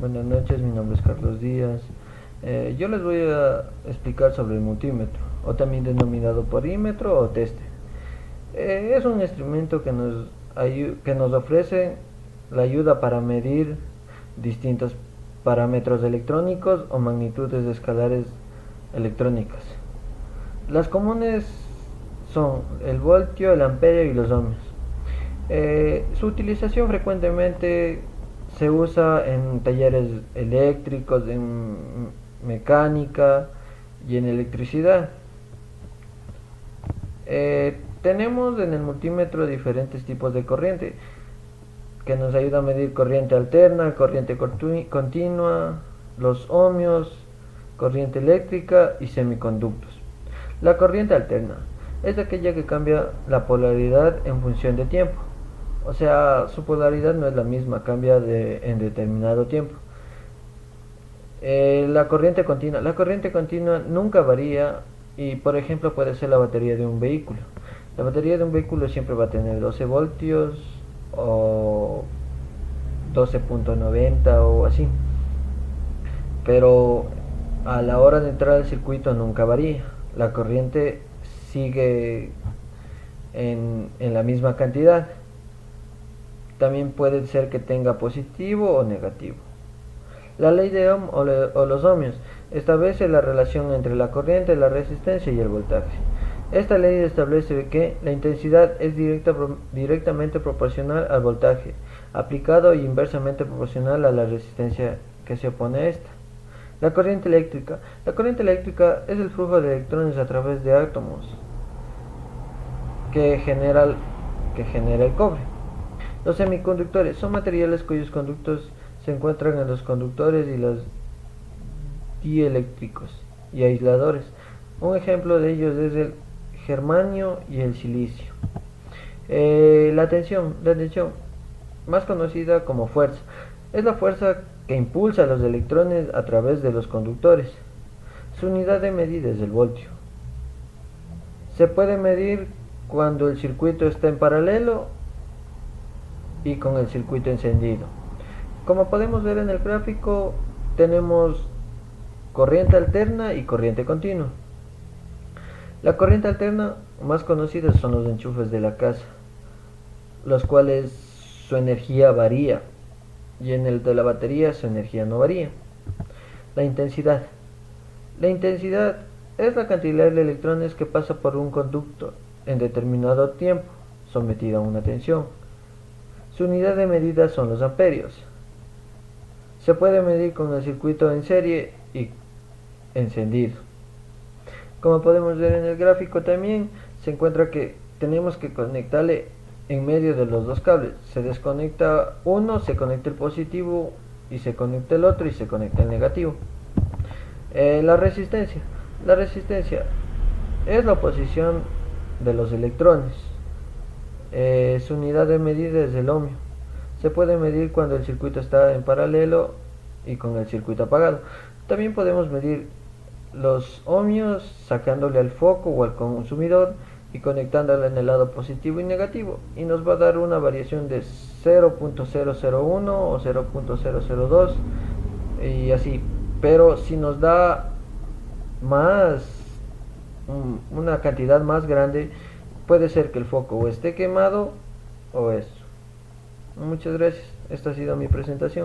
Buenas noches, mi nombre es Carlos Díaz. Yo les voy a explicar sobre el multímetro, o también denominado porímetro o teste. Es un instrumento que nos ofrece la ayuda para medir distintos parámetros electrónicos o magnitudes escalares electrónicas. Las comunes son el voltio, el amperio y los ohmios. Su utilización frecuentemente se usa en talleres eléctricos, en mecánica y en electricidad. Tenemos en el multímetro diferentes tipos de corriente que nos ayuda a medir corriente alterna, corriente continua, los ohmios, corriente eléctrica y semiconductos. La corriente alterna es aquella que cambia la polaridad en función de tiempo. O sea, su polaridad no es la misma, cambia en determinado tiempo. La corriente continua. La corriente continua nunca varía y, por ejemplo, puede ser la batería de un vehículo. La batería de un vehículo siempre va a tener 12 voltios o 12.90 o así. Pero a la hora de entrar al circuito nunca varía. La corriente sigue en la misma cantidad. También puede ser que tenga positivo o negativo. La ley de Ohm o los ohmios establece la relación entre la corriente, la resistencia y el voltaje. Esta ley establece que la intensidad es directamente proporcional al voltaje aplicado y inversamente proporcional a la resistencia que se opone a esta. La corriente eléctrica. La corriente eléctrica es el flujo de electrones a través de átomos que genera el cobre. Los semiconductores son materiales cuyos conductos se encuentran en los conductores y los dieléctricos y aisladores. Un ejemplo de ellos es el germanio y el silicio. La tensión, más conocida como fuerza, es la fuerza que impulsa a los electrones a través de los conductores. Su unidad de medida es el voltio. Se puede medir cuando el circuito está en paralelo y con el circuito encendido. Como podemos ver en el gráfico, tenemos corriente alterna y corriente continua. La corriente alterna más conocida son los enchufes de la casa, los cuales su energía varía, y en el de la batería su energía no varía. La intensidad. La intensidad es la cantidad de electrones que pasa por un conducto en determinado tiempo, sometido a una tensión. Su unidad de medida son los amperios. Se puede medir con el circuito en serie y encendido. Como podemos ver en el gráfico también se encuentra que tenemos que conectarle en medio de los dos cables. Se desconecta uno, se conecta el positivo y se conecta el otro y se conecta el negativo. La resistencia. La resistencia es la oposición de los electrones. Su unidad de medida es el ohmio. Se puede medir cuando el circuito está en paralelo y con el circuito apagado. También podemos medir los ohmios sacándole al foco o al consumidor y conectándole en el lado positivo y negativo, y nos va a dar una variación de 0.001 o 0.002 y así. Pero si nos da más, una cantidad más grande, puede ser que el foco o esté quemado o eso. Muchas gracias. Esta ha sido mi presentación.